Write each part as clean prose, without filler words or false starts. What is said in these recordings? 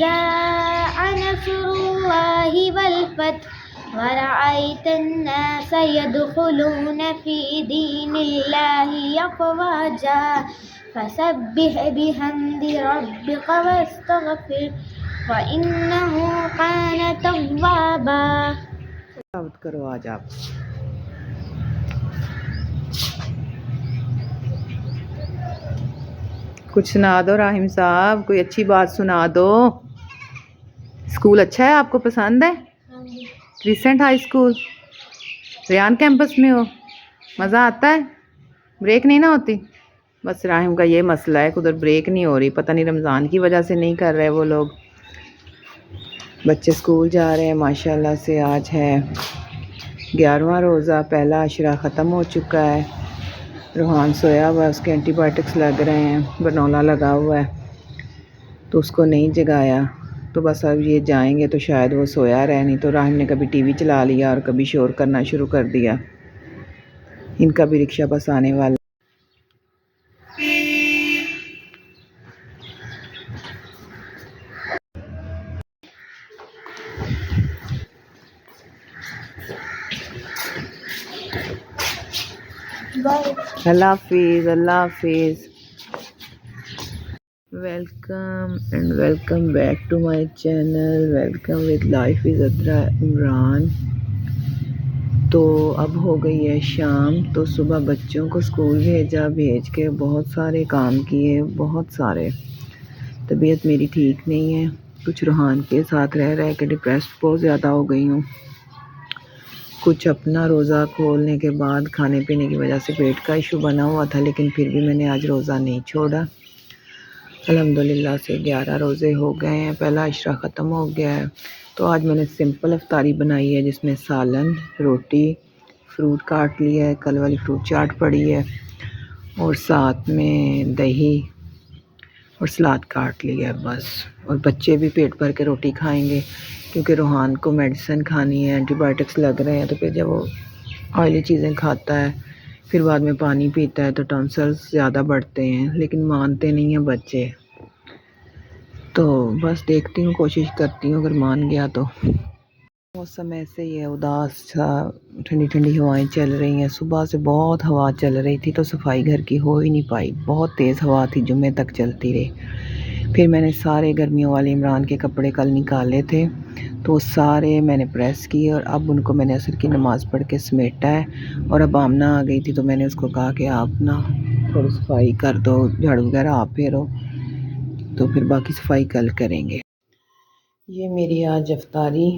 जाअ नस्रुल्लाहि वल फतह वरअयतन्नास यदखुलून फी दीनिल्लाहि अफ़वाजा फसब्बिह बिहम्दि रब्बिक वस्तगफिर वइन्नहु कान तव्वाबा। तिलावत करो आज आप। कुछ सुना दो राहिम साहब, कोई अच्छी बात सुना दो। स्कूल अच्छा है, आपको पसंद है? Crescent High School Ryan campus में हो, मज़ा आता है? ब्रेक नहीं ना होती? बस राहिम का ये मसला है, उधर ब्रेक नहीं हो रही, पता नहीं रमज़ान की वजह से नहीं कर रहे वो लोग। बच्चे स्कूल जा रहे हैं माशाल्लाह से। आज है 11वां रोज़ा, पहला अशरा ख़त्म हो चुका है। रूहान सोया हुआ है, उसके एंटीबायोटिक्स लग रहे हैं, बनोला लगा हुआ है तो उसको नहीं जगाया। तो बस अब ये जाएंगे तो शायद वो सोया रहे, नहीं तो राहिम ने कभी टीवी चला लिया और कभी शोर करना शुरू कर दिया। इनका भी रिक्शा बस आने वाला। अल्लाह हाफिज़, अल्लाह हाफिज़। Welcome and welcome back to my channel. Welcome with life is अदरा इमरान। तो अब हो गई है शाम, तो सुबह बच्चों को स्कूल भेजा, भेज के बहुत सारे काम किए, बहुत सारे। तबीयत मेरी ठीक नहीं है, कुछ रूहान के साथ रह रह के डिप्रेस्ड बहुत ज़्यादा हो गई हूँ। कुछ अपना रोज़ा खोलने के बाद खाने पीने की वजह से पेट का इशू बना हुआ था, लेकिन फिर भी मैंने आज रोज़ा नहीं छोड़ा। अल्हम्दुलिल्लाह से 11 रोज़े हो गए हैं, पहला इशरा ख़त्म हो गया है। तो आज मैंने सिंपल इफ्तारी बनाई है, जिसमें सालन, रोटी, फ्रूट काट लिया है, कल वाली फ्रूट चाट पड़ी है और साथ में दही और सलाद काट लिया है बस। और बच्चे भी पेट भर के रोटी खाएंगे क्योंकि रूहान को मेडिसिन खानी है, एंटीबायोटिक्स लग रहे हैं। तो फिर जब वो ऑयली चीज़ें खाता है, फिर बाद में पानी पीता है तो टॉन्सिल्स ज़्यादा बढ़ते हैं, लेकिन मानते नहीं हैं बच्चे। तो बस देखती हूँ, कोशिश करती हूँ, अगर मान गया तो। मौसम ऐसे ही है, उदास सा, ठंडी ठंडी हवाएं चल रही हैं। सुबह से बहुत हवा चल रही थी तो सफाई घर की हो ही नहीं पाई, बहुत तेज़ हवा थी, जुम्मे तक चलती रही। फिर मैंने सारे गर्मियों वाले इमरान के कपड़े कल निकाले थे तो सारे मैंने प्रेस किए और अब उनको मैंने असर की नमाज़ पढ़ के समेटा है। और अब आमना आ गई थी तो मैंने उसको कहा कि आप ना थोड़ी सफाई कर दो, झाड़ू वगैरह आप फेरो, तो फिर बाकी सफाई कल करेंगे। ये मेरी आज इफ्तारी,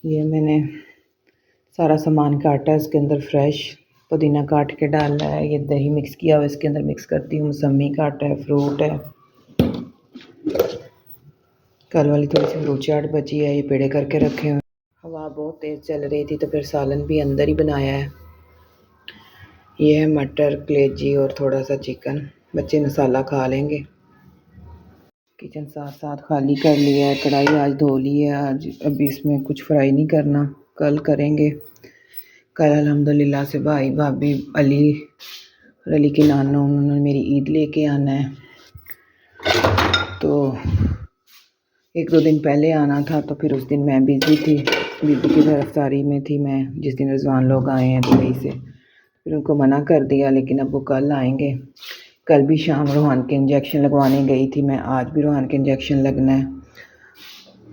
ये मैंने सारा सामान काटा है, इसके अंदर फ्रेश पुदीना काट के डाला है, ये दही मिक्स किया हुआ इसके अंदर मिक्स करती हूँ, मौसमी काटा है, फ्रूट है, कल वाली थोड़ी सी फ्रूट चाट बची है, ये पेड़े करके रखे हुए। हवा बहुत तेज़ चल रही थी तो फिर सालन भी अंदर ही बनाया है। ये है मटर, कलेजी और थोड़ा सा चिकन, बच्चे मसाला खा लेंगे। किचन साथ साथ खाली कर लिया है, कढ़ाई आज धो ली है। आज अभी इसमें कुछ फ्राई नहीं करना, कल करेंगे। कल अल्हम्दुलिल्लाह से भाई भाभी अली और अली की नानो, उन्होंने मेरी ईद लेके आना है, तो 1-2 दिन पहले आना था। तो फिर उस दिन मैं बिज़ी थी, बीबी की गिरफ्तारी में थी मैं, जिस दिन रिजवान लोग आए हैं दुबई से। फिर उनको मना कर दिया, लेकिन अब वो कल आएंगे। कल भी शाम रूहान के इंजेक्शन लगवाने गई थी मैं, आज भी रूहान के इंजेक्शन लगना है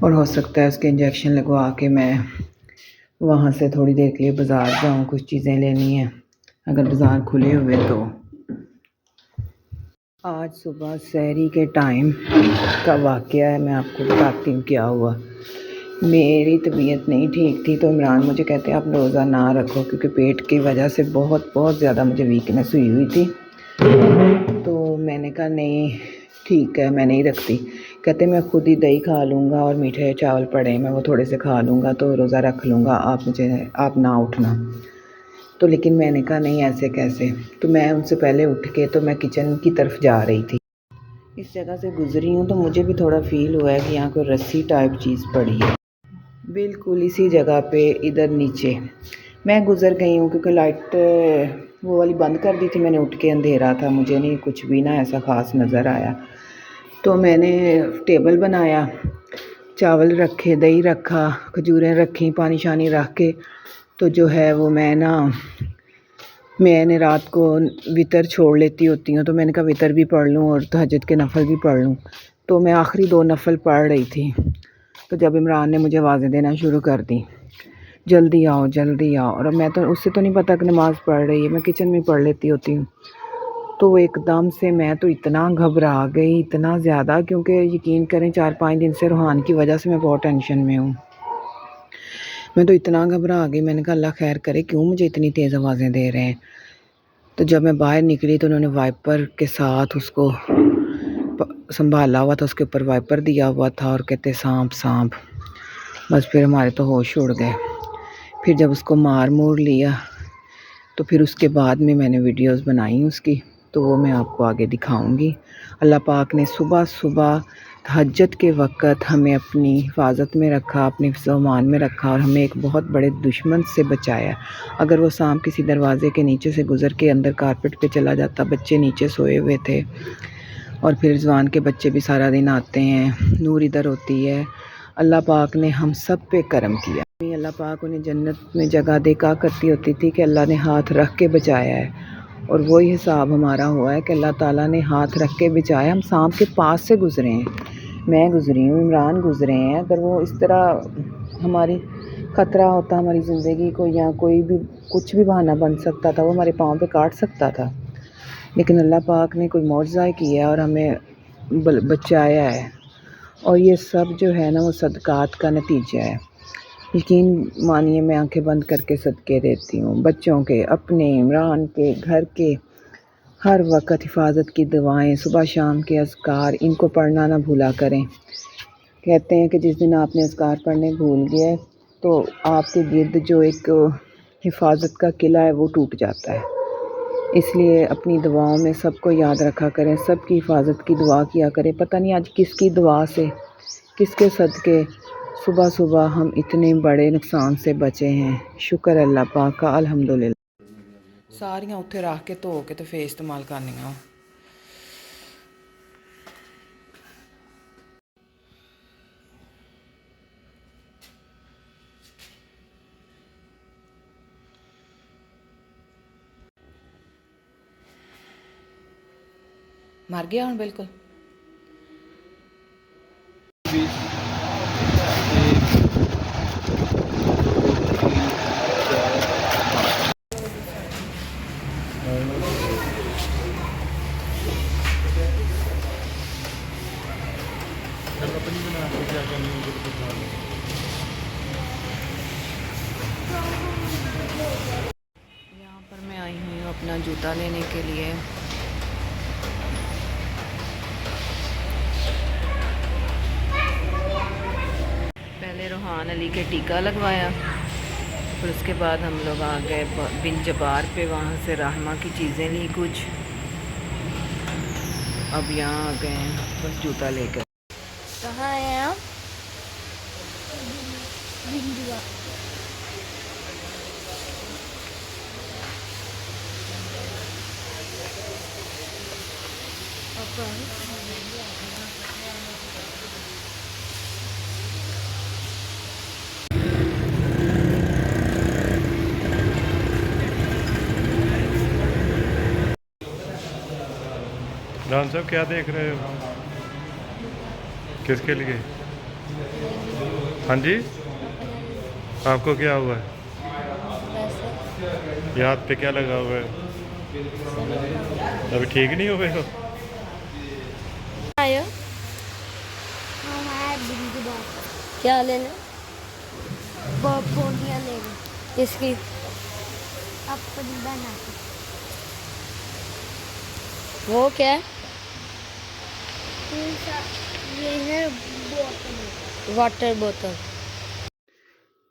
और हो सकता है उसके इंजेक्शन लगवा के मैं वहाँ से थोड़ी देर के लिए बाज़ार जाऊँ, कुछ चीज़ें लेनी है, अगर बाज़ार खुले हुए तो। आज सुबह सहरी के टाइम का वाक़या है, मैं आपको बताती हूँ क्या हुआ। मेरी तबीयत नहीं ठीक थी तो इमरान मुझे कहते आप रोज़ा ना रखो, क्योंकि पेट की वजह से बहुत ज़्यादा मुझे वीकनेस हुई थी। तो मैंने कहा नहीं ठीक है, मैं नहीं रखती। कहते मैं खुद ही दही खा लूँगा और मीठे चावल पड़े मैं वो थोड़े से खा लूँगा तो रोज़ा रख लूँगा, आप ना उठना। तो लेकिन मैंने कहा नहीं ऐसे कैसे। तो मैं उनसे पहले उठ के तो मैं किचन की तरफ जा रही थी, इस जगह से गुज़री हूँ तो मुझे भी थोड़ा फ़ील हुआ है कि यहाँ कोई रस्सी टाइप चीज़ पड़ी है, बिल्कुल इसी जगह पे इधर नीचे। मैं गुज़र गई हूँ क्योंकि लाइट वो वाली बंद कर दी थी मैंने उठ के, अंधेरा था, मुझे नहीं कुछ भी ना ऐसा ख़ास नज़र आया। तो मैंने टेबल बनाया, चावल रखे, दही रखा, खजूरें रखी, पानी शानी रख के तो जो है वो मैंने रात को वितर छोड़ लेती होती हूँ, तो मैंने कहा वितर भी पढ़ लूँ और तहज्जुद के नफ़ल भी पढ़ लूँ। तो मैं आखिरी 2 नफ़ल पढ़ रही थी, तो जब इमरान ने मुझे आवाज़ें देना शुरू कर दी, जल्दी आओ जल्दी आओ, और मैं तो उससे तो नहीं पता कि नमाज़ पढ़ रही है, मैं किचन में पढ़ लेती होती हूँ। तो वो एकदम से मैं तो इतना घबरा गई, इतना ज़्यादा, क्योंकि यकीन करें 4-5 दिन से रूहान की वजह से मैं बहुत टेंशन में हूँ। मैं तो इतना घबरा गई, मैंने कहा अल्लाह खैर करे, क्यों मुझे इतनी तेज़ आवाज़ें दे रहे हैं। तो जब मैं बाहर निकली तो उन्होंने वाइपर के साथ उसको संभाला हुआ था, उसके ऊपर वाइपर दिया हुआ था और कहते सांप सांप। बस फिर हमारे तो होश उड़ गए। फिर जब उसको मार मूर लिया तो फिर उसके बाद में मैंने वीडियोस बनाई उसकी, तो वो मैं आपको आगे दिखाऊंगी। अल्लाह पाक ने सुबह सुबह तहज्जुद के वक़्त हमें अपनी हिफाजत में रखा, अपने सामान में रखा और हमें एक बहुत बड़े दुश्मन से बचाया। अगर वो सांप किसी दरवाज़े के नीचे से गुज़र के अंदर कारपेट पे चला जाता, बच्चे नीचे सोए हुए थे, और फिर रिज़वान के बच्चे भी सारा दिन आते हैं, नूर इधर होती है। अल्लाह पाक ने हम सब पे करम किया। अल्लाह पाक उन्हें जन्नत में जगह देखा करती होती थी कि अल्लाह ने हाथ रख के बचाया है, और वही हिसाब हमारा हुआ है कि अल्लाह ताला ने हाथ रख के बचाया। हम सांप के पास से गुज़रे हैं, मैं गुज़री हूँ, इमरान गुज़रे हैं। अगर वो इस तरह हमारी ख़तरा होता हमारी ज़िंदगी को, या कोई भी कुछ भी बहाना बन सकता था, वो हमारे पाँव पे काट सकता था, लेकिन अल्लाह पाक ने कोई मौजज़ा किया और हमें बचाया है। और ये सब जो है ना वो सदक़ात का नतीजा है। यकीन मानिए मैं आंखें बंद करके सदक़े देती हूँ, बच्चों के, अपने, इमरान के, घर के, हर वक्त हिफाजत की दुआएं, सुबह शाम के अज़कार, इनको पढ़ना ना भूला करें। कहते हैं कि जिस दिन आपने अज़कार पढ़ने भूल गए तो आपके गिर्द जो एक हिफाजत का किला है वो टूट जाता है। इसलिए अपनी दुआओं में सबको याद रखा करें, सबकी हिफाजत की दुआ किया करें। पता नहीं आज किसकी दुआ से, किसके सदक़े सुबह सुबह हम इतने बड़े नुकसान से बचे हैं। शुक्र अल्लाह पाक का, अल्हम्दुलिल्लाह। सारियां उत्थे रख के धो के तो फिर इस्तेमाल करनियां। मर गया हुण बिल्कुल। यहाँ पर मैं आई हुई हूँ अपना जूता लेने के लिए। पहले रूहान अली के टीका लगवाया, फिर उसके बाद हम लोग आ गए बिन जबार पे, वहाँ से रहमा की चीज़ें ली कुछ। अब यहाँ आ गए हैं बस जूता लेकर। कहाँ हैं आप? राम साहब क्या देख रहे हो? किसके लिए? हाँ जी, आपको क्या हुआ है? ये हाथ पे क्या लगा हुआ है? अभी ठीक नहीं हुए हो? आयो क्या लेना? बोलियाँ लेना। किसकी? अपनी बना। वो क्या है? ये है बोतल, वाटर बोतल।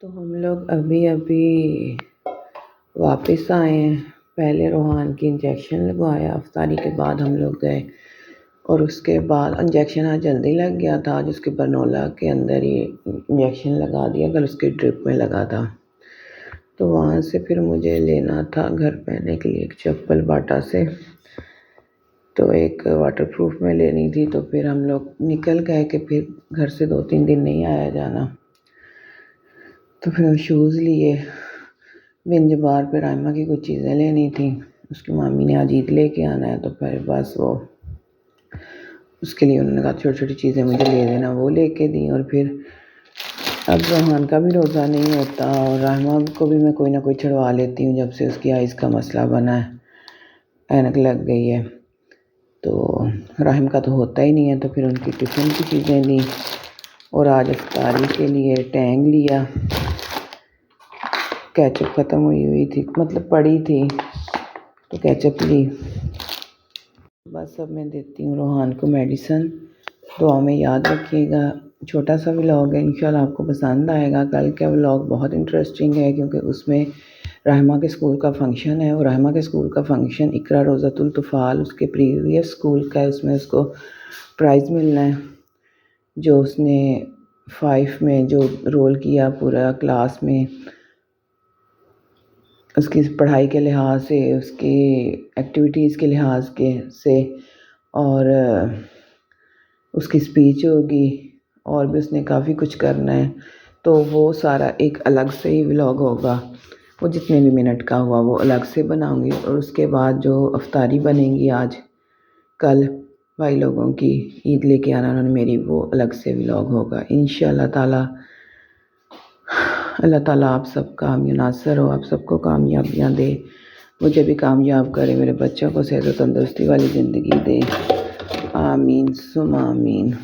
तो हम लोग अभी अभी वापस आए हैं। पहले रूहान की इंजेक्शन लगवाया, अफ्तारी के बाद हम लोग गए, और उसके बाद इंजेक्शन आज जल्दी लग गया था। आज उसके बरनोला के अंदर ही इंजेक्शन लगा दिया, कल उसके ड्रिप में लगा था। तो वहाँ से फिर मुझे लेना था घर पहनने के लिए एक चप्पल बाटा से। तो एक वाटरप्रूफ में लेनी थी, तो फिर हम लोग निकल गए कि फिर घर से 2-3 दिन नहीं आया जाना। तो फिर हम शूज़ लिए। बिन जबार पे राइमा की कुछ चीज़ें लेनी थी, उसकी मामी ने आज ईद लेके आना है, तो फिर बस वो उसके लिए उन्होंने कहा छोटी छोटी चीज़ें मुझे ले देना, वो लेके दी। और फिर अब रोहान का भी रोज़ा नहीं होता और राइमा को भी मैं कोई ना कोई छुड़वा लेती हूँ जब से उसकी आइज़ का मसला बना है, ऐनक लग गई है। तो राहिम का तो होता ही नहीं है, तो फिर उनकी टिफ़िन की चीज़ें ली और आज इफ्तारी के लिए टैंग लिया। केचप ख़त्म हुई थी, मतलब पड़ी थी, तो केचप ली। बस अब मैं देती हूँ रोहान को मेडिसन। दुआ में याद रखिएगा। छोटा सा व्लॉग है, इंशाल्लाह आपको पसंद आएगा। कल का व्लॉग बहुत इंटरेस्टिंग है क्योंकि उसमें राहिमा के स्कूल का फंक्शन है और राहिमा के स्कूल का फंक्शन इकरा रोज़ातुल तुफ़ाल उसके प्रीवियस स्कूल का है। उसमें उसको प्राइज़ मिलना है जो उसने 5 में जो रोल किया पूरा क्लास में, उसकी पढ़ाई के लिहाज से, उसकी एक्टिविटीज़ के लिहाज के से, और उसकी स्पीच होगी और भी उसने काफ़ी कुछ करना है। तो वो सारा एक अलग से ही व्लॉग होगा, वो जितने भी मिनट का हुआ वो अलग से बनाऊंगी। और उसके बाद जो अफ्तारी बनेगी आज कल भाई लोगों की ईद लेके आना उन्होंने मेरी, वो अलग से व्लॉग होगा इंशाअल्लाह ताला। अल्लाह ताला आप सबका मुनासर हो, आप सबको कामयाबियाँ दे, मुझे भी कामयाब करे, मेरे बच्चों को सेहत तंदुरुस्ती वाली ज़िंदगी दे। आमीन सुम आमीन।